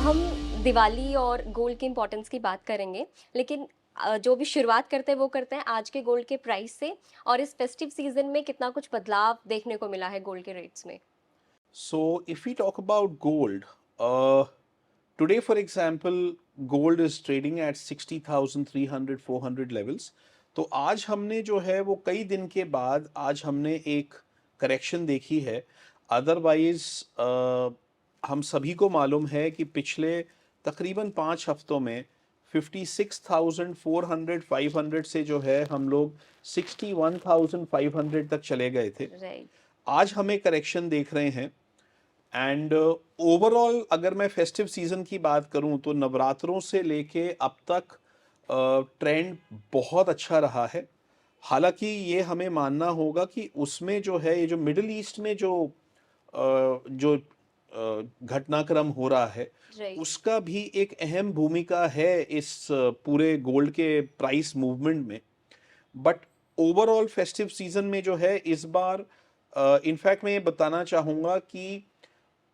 हम दिवाली और गोल्ड की इम्पोर्टेंस की बात करेंगे, लेकिन जो भी शुरुआत करते हैं वो करते हैं आज के गोल्ड के प्राइस से और इस फेस्टिव सीजन में कितना कुछ बदलाव देखने को मिला है गोल्ड के रेट्स में। So, if we talk about gold, today, for example, gold is trading at 60,300, 400 levels. तो आज हमने जो है वो कई दिन के बाद आज हमने एक करेक्शन देखी है। अदरवाइज हम सभी को मालूम है कि पिछले तकरीबन 5 हफ्तों में 56,400, 500 से जो है हम लोग 61,500 तक चले गए थे। राइट। आज हमें करेक्शन देख रहे हैं। एंड ओवरऑल अगर मैं फेस्टिव सीजन की बात करूं तो नवरात्रों से लेके अब तक ट्रेंड बहुत अच्छा रहा है। हालांकि ये हमें मानना होगा कि उसमें जो है ये जो मिडिल ईस्ट में जो घटनाक्रम हो रहा है राइट। उसका भी एक अहम भूमिका है इस पूरे गोल्ड के प्राइस मूवमेंट में। बट ओवरऑल फेस्टिव सीजन में जो है इस बार इनफैक्ट मैं ये बताना चाहूंगा कि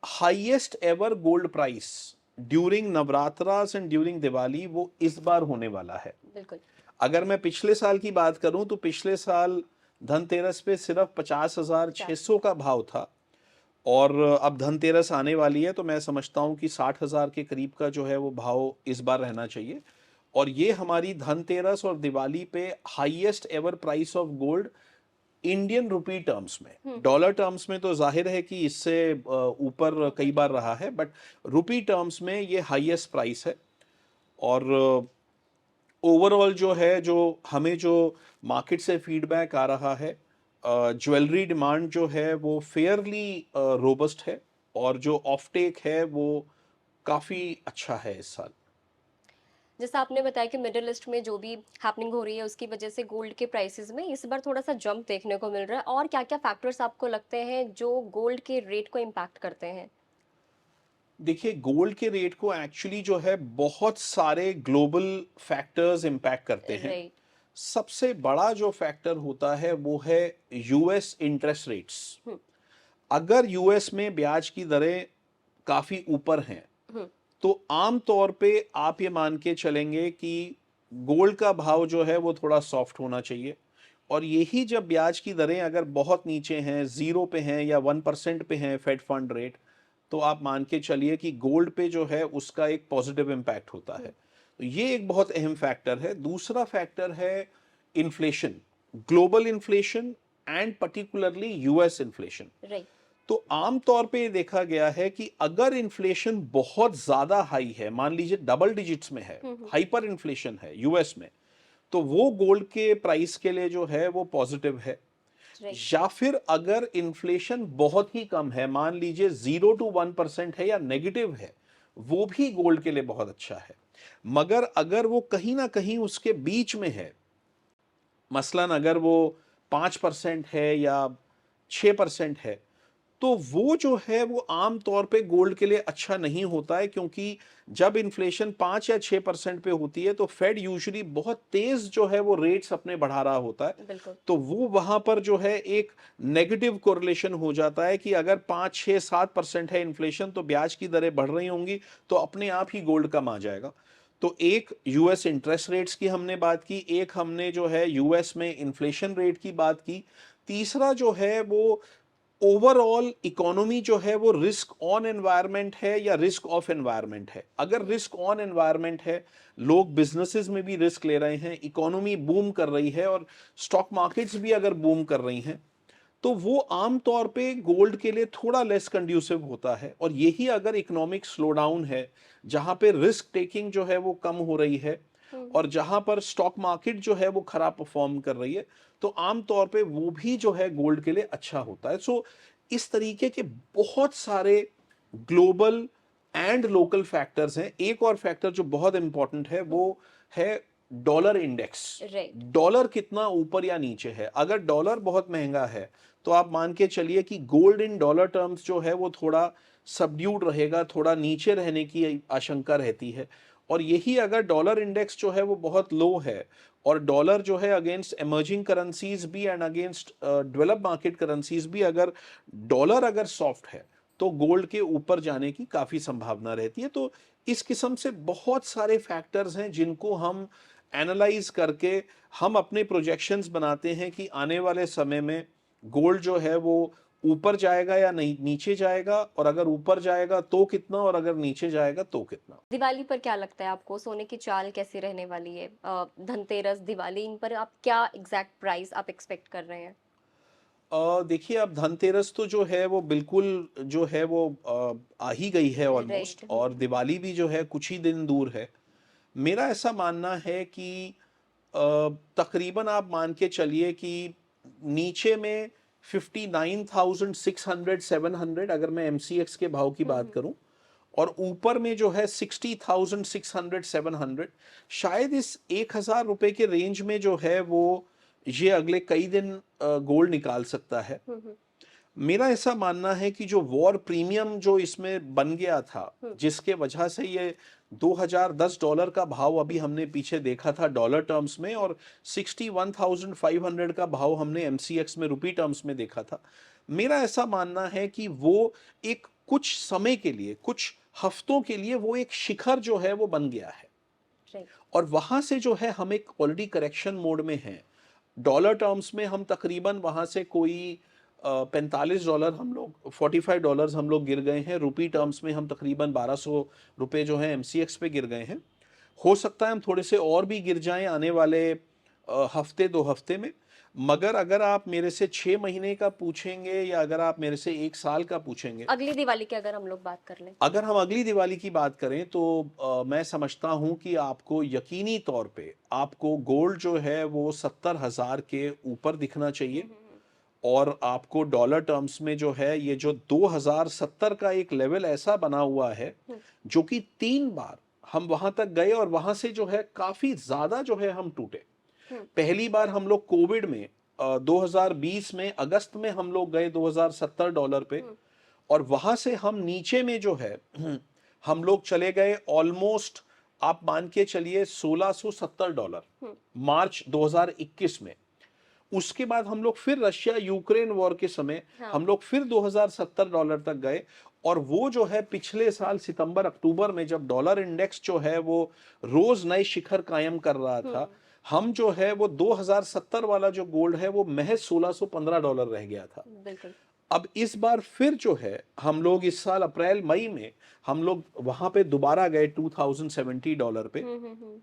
highest ever gold price during Navratras and during Diwali वो इस बार होने वाला है। बिल्कुल। अगर मैं पिछले साल की बात करूं तो पिछले साल धनतेरस पे सिर्फ 50,600 50। का भाव था। और अब धनतेरस आने वाली है तो मैं समझता हूं कि 60,000 के करीब का जो है वो भाव इस बार रहना चाहिए। और ये हमारी धनतेरस और दिवाली पे highest ever price of gold Indian rupee terms में। डॉलर टर्म्स में तो जाहिर है कि इससे ऊपर कई ऊपर बार है। रहा है, बट रुपी टर्म्स में ये हाईएस्ट प्राइस है। और ओवरऑल जो है जो हमें जो मार्केट से फीडबैक आ रहा है, ज्वेलरी डिमांड जो है वो फेयरली रोबस्ट है और जो ऑफटेक है वो काफ़ी अच्छा है इस साल। जैसा आपने बताया कि मिडिल ईस्ट में जो भी हैपनिंग हो रही है उसकी वजह से गोल्ड के प्राइसेस में इस बार थोड़ा सा जंप देखने को मिल रहा है, और क्या क्या फैक्टर्स आपको लगते हैं जो गोल्ड के रेट को इम्पैक्ट करते हैं। देखिए, गोल्ड के रेट को एक्चुअली जो है बहुत सारे ग्लोबल फैक्टर्स इम्पैक्ट करते हैं। राइट। सबसे बड़ा जो फैक्टर होता है वो है यूएस इंटरेस्ट रेट्स। हम्म। अगर यूएस में ब्याज की दरें काफ़ी ऊपर हैं हम्म। तो आम तौर पे आप ये मान के चलेंगे कि गोल्ड का भाव जो है वो थोड़ा सॉफ्ट होना चाहिए। और यही जब ब्याज की दरें अगर बहुत नीचे हैं, ज़ीरो पे हैं या 1% पे हैं फेड फंड रेट, तो आप मान के चलिए कि गोल्ड पे जो है उसका एक पॉजिटिव इम्पैक्ट होता है। हम्म। तो ये एक बहुत अहम फैक्टर है। दूसरा फैक्टर है inflation, global inflation and particularly US inflation. Right. तो आम तौर पे ये देखा गया है कि अगर इन्फ्लेशन बहुत ज्यादा हाई है, मान लीजिए डबल डिजिट्स में है, हम्म। हाइपर इन्फ्लेशन है यूएस में, तो वो गोल्ड के प्राइस के लिए जो है वो पॉजिटिव है। राइट। या फिर अगर इन्फ्लेशन बहुत ही कम है, मान लीजिए 0 to 1% है या नेगेटिव है, वो भी गोल्ड के लिए बहुत अच्छा है। मगर अगर वो कहीं ना कहीं उसके बीच में है, मसलन अगर वो 5% है या 6% है, तो वो जो है वो आम तौर पे गोल्ड के लिए अच्छा नहीं होता है। क्योंकि जब इन्फ्लेशन 5 या 6% पे होती है तो फेड यूजुअली बहुत तेज जो है वो रेट्स अपने बढ़ा रहा होता है। बिल्कुल। तो वो वहां पर जो है एक नेगेटिव कोरिलेशन हो जाता है कि अगर 5, 6, 7% है इन्फ्लेशन तो ब्याज की दरें बढ़ रही होंगी, तो अपने आप ही गोल्ड कम आ जाएगा। तो एक यूएस इंटरेस्ट रेट्स की हमने बात की, एक हमने जो है यूएस में इन्फ्लेशन रेट की बात की। तीसरा जो है वो ओवरऑल इकोनॉमी जो है वो रिस्क ऑन एनवायरनमेंट है या रिस्क ऑफ एनवायरनमेंट है। अगर रिस्क ऑन एनवायरनमेंट है, लोग बिजनेसेस में भी रिस्क ले रहे हैं, इकोनॉमी बूम कर रही है और स्टॉक मार्केट्स भी अगर बूम कर रही हैं, तो वो आम तौर पे गोल्ड के लिए थोड़ा लेस कंड्यूसिव होता है। और यही अगर इकोनॉमिक स्लोडाउन है, जहां पे रिस्क टेकिंग जो है वो कम हो रही है हम्म। और जहां पर स्टॉक मार्केट जो है वो खराब परफॉर्म कर रही है, तो आम तौर पे वो भी जो है गोल्ड के लिए अच्छा होता है। सो इस तरीके के बहुत सारे ग्लोबल एंड लोकल फैक्टर्स हैं। एक और फैक्टर जो बहुत इंपॉर्टेंट है वो है डॉलर इंडेक्स। राइट। डॉलर कितना ऊपर या नीचे है। अगर डॉलर बहुत महंगा है तो आप मान के चलिए कि गोल्ड इन डॉलर टर्म्स जो है वो थोड़ा सबड्यूड रहेगा, थोड़ा नीचे रहने की आशंका रहती है। और यही अगर डॉलर इंडेक्स जो है वो बहुत लो है और डॉलर जो है अगेंस्ट इमर्जिंग करेंसीज भी and against develop market currencies भी, अगर डॉलर अगर सॉफ्ट है तो गोल्ड के ऊपर जाने की काफ़ी संभावना रहती है। तो इस किस्म से बहुत सारे फैक्टर्स हैं जिनको हम एनालाइज करके हम अपने प्रोजेक्शंस बनाते हैं कि आने वाले समय में गोल्ड जो है वो ऊपर जाएगा या नहीं नीचे जाएगा, और अगर ऊपर जाएगा तो कितना, और अगर नीचे जाएगा तो कितना। दिवाली पर क्या लगता है आपको सोने की चाल कैसी रहने वाली है? धनतेरस, दिवाली इन पर आप क्या एग्जैक्ट प्राइस आप एक्सपेक्ट कर रहे हैं? देखिए, अब धनतेरस तो जो है वो बिल्कुल जो है वो आ ही गई है ऑलमोस्ट, राइट। और दिवाली भी जो है कुछ ही दिन दूर है। मेरा ऐसा मानना है कि तकरीबन आप मान के चलिए कि नीचे में 59,600 700 अगर मैं एमसीएक्स के भाव की बात करूं, और ऊपर में जो है 60,600 700, शायद इस 1,000 रुपए के रेंज में जो है वो ये अगले कई दिन गोल्ड निकाल सकता है। हम्म। मेरा ऐसा मानना है कि जो वॉर प्रीमियम जो इसमें बन गया था, हम्म। जिसके वजह से ये $2,010 का भाव अभी हमने पीछे देखा था डॉलर टर्म्स में, और 61,500 का भाव हमने एमसीएक्स में रुपी टर्म्स में देखा था। मेरा ऐसा मानना है कि वो एक कुछ समय के लिए, कुछ हफ्तों के लिए वो एक शिखर जो है वो बन गया है, राइट। और वहां से जो है हम एक ऑलरेडी करेक्शन मोड में हैं। डॉलर टर्म्स में हम तकरीबन वहां से कोई $45 हम लोग, $45 हम लोग गिर गए हैं। रुपी टर्म्स में हम तकरीबन 1,200 रुपए जो है एमसीएक्स पे गिर गए हैं। हो सकता है हम थोड़े से और भी गिर जाएं आने वाले हफ्ते 2 हफ्ते में। मगर अगर आप मेरे से 6 महीने का पूछेंगे या अगर आप मेरे से 1 साल का पूछेंगे, अगली दिवाली की अगर हम लोग बात कर लें। अगर हम अगली दिवाली की बात करें तो मैं समझता हूं कि आपको यकीनी तौर पे आपको गोल्ड जो है वो 70,000 के ऊपर दिखना चाहिए, हम्म। और आपको डॉलर टर्म्स में जो है ये जो 2070 का एक लेवल ऐसा बना हुआ है हम्म। जो कि 3 बार हम वहां तक गए, और वहां से जो है काफी ज्यादा जो है हम टूटे। हम्म। पहली बार हम लोग कोविड में 2020 में अगस्त में हम लोग गए $2,070 पे, हम्म। और वहां से हम नीचे में जो है हम लोग चले गए ऑलमोस्ट, आप मान के चलिए $1,670 हम्म। मार्च 2021 में। उसके बाद हम लोग फिर रशिया यूक्रेन वॉर के समय हाँ। हम लोग फिर $2,070 तक गए, और वो जो है पिछले साल सितंबर अक्टूबर में जब डॉलर इंडेक्स जो है वो रोज नए शिखर कायम कर रहा था, हम्म। हम जो है वो 2070 वाला जो गोल्ड है वो महज $1,615 रह गया था। बिल्कुल। अब इस बार फिर जो है हम लोग इस साल अप्रैल मई में हम लोग वहां पे दोबारा गए $2,070 पे, हम्म।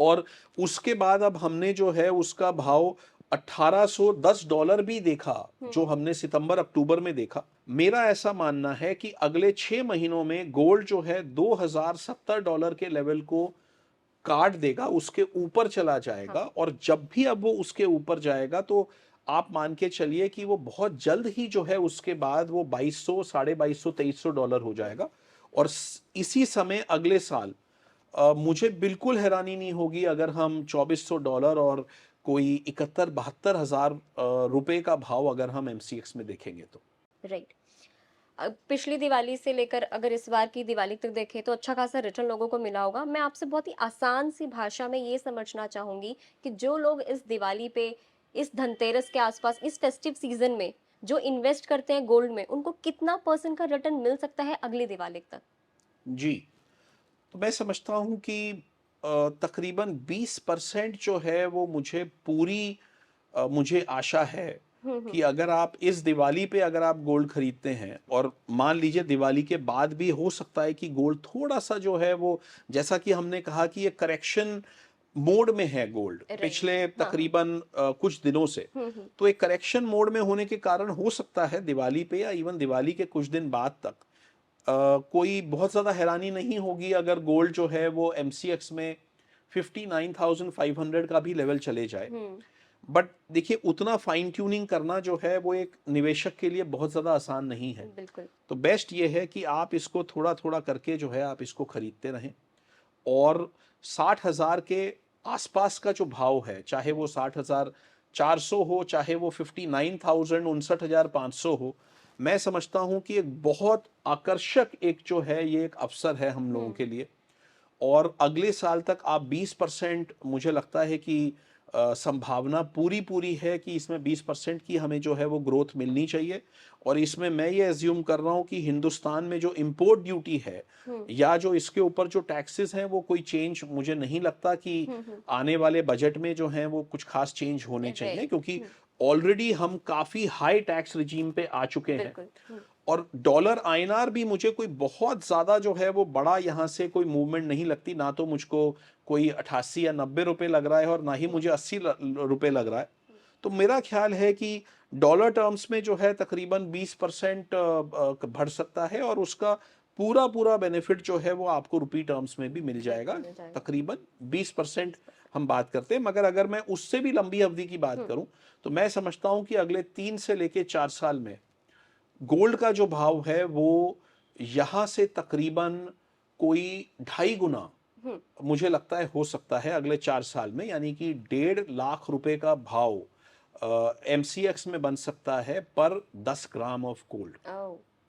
और उसके बाद अब हमने जो है उसका भाव $1,810 भी देखा, जो हम्म। हमने सितंबर अक्टूबर में देखा। मेरा ऐसा मानना है कि अगले 6 महीनों में गोल्ड जो है $2,070 के लेवल को काट देगा, उसके ऊपर चला जाएगा, हाँ। और जब भी अब वो उसके ऊपर जाएगा तो आप मान के चलिए कि वो बहुत जल्द ही जो है उसके बाद वो 2,200 2200 $2,300 हो जाएगा। और इसी समय अगले साल मुझे बिल्कुल हैरानी नहीं होगी अगर हम $2,400 और कोई 71-72 हजार रुपए का भाव अगर हम एमसीएक्स में देखेंगे तो। राइट। पिछली दिवाली से लेकर अगर इस बार की दिवाली तक देखें तो अच्छा खासा रिटर्न लोगों को मिला होगा। मैं आपसे बहुत ही आसान सी भाषा में ये समझना चाहूंगी कि जो लोग इस दिवाली पे, इस धनतेरस के आसपास, इस फेस्टिव सीजन में जो इन्वेस्ट करते हैं गोल्ड में, उनको कितना परसेंट का रिटर्न मिल सकता है अगली दिवाली तक? जी, तो मैं समझता हूं कि तकरीबन 20% जो है वो मुझे पूरी मुझे आशा है हम्म। कि अगर आप इस दिवाली पे अगर आप गोल्ड खरीदते हैं, और मान लीजिए दिवाली के बाद भी हो सकता है कि गोल्ड थोड़ा सा जो है वो, जैसा कि हमने कहा कि ये करेक्शन मोड में है गोल्ड राइट। पिछले हाँ हाँ। तकरीबन कुछ दिनों से, तो एक करेक्शन मोड में होने के कारण हो सकता है दिवाली पे या इवन दिवाली के कुछ दिन बाद तक कोई बहुत ज़्यादा हैरानी नहीं होगी अगर गोल्ड जो है वो एमसीएक्स में 59,500 का भी लेवल चले जाए। हम्म। बट देखिए, उतना फाइन ट्यूनिंग करना जो है वो एक निवेशक के लिए बहुत ज़्यादा आसान नहीं है। बिल्कुल। तो बेस्ट ये है कि आप इसको थोड़ा थोड़ा करके जो है आप इसको खरीदते रहें, और 60,000 के आसपास का जो भाव है, चाहे वो 60,400 हो, चाहे वो 59,000 59,500 हो, मैं समझता हूं कि एक बहुत आकर्षक एक जो है ये एक अवसर है हम लोगों हम्म। के लिए। और अगले साल तक आप 20% मुझे लगता है कि संभावना पूरी पूरी है कि इसमें 20% की हमें जो है वो ग्रोथ मिलनी चाहिए। और इसमें मैं ये एज्यूम कर रहा हूँ कि हिंदुस्तान में जो इम्पोर्ट ड्यूटी है हुँ, या जो इसके ऊपर जो टैक्सेस हैं वो कोई चेंज मुझे नहीं लगता कि हुँ। आने वाले बजट में जो हैं वो कुछ खास चेंज होने चाहिए, राइट। क्योंकि हुँ, ऑलरेडी हम काफ़ी हाई टैक्स रिजीम पे आ चुके हैं। बिल्कुल। हुँ, और डॉलर आईएनआर भी मुझे कोई बहुत ज़्यादा जो है वो बड़ा यहाँ से कोई मूवमेंट नहीं लगती, ना तो मुझको कोई 88 या 90 रुपए लग रहा है और ना ही हुँ, मुझे 80 रुपए लग रहा है। हुँ। तो मेरा ख्याल है कि डॉलर टर्म्स में जो है तकरीबन 20% बढ़ सकता है और उसका पूरा पूरा बेनिफिट जो है वो आपको रुपी टर्म्स में भी मिल जाएगा। बिल्कुल मिल जाएगा। तकरीबन 20% 20%। हम बात करते हैं, मगर अगर मैं उससे भी लंबी अवधि की बात हुँ, करूं तो मैं समझता हूं कि अगले 3 से लेके 4 साल में गोल्ड का जो भाव है वो यहाँ से तकरीबन कोई 2.5 गुना हुँ। मुझे लगता है हो सकता है अगले 4 साल में, यानी कि 1.5 लाख रुपए का भाव एमसीएक्स में बन सकता है पर 10 ग्राम ऑफ गोल्ड। ओह!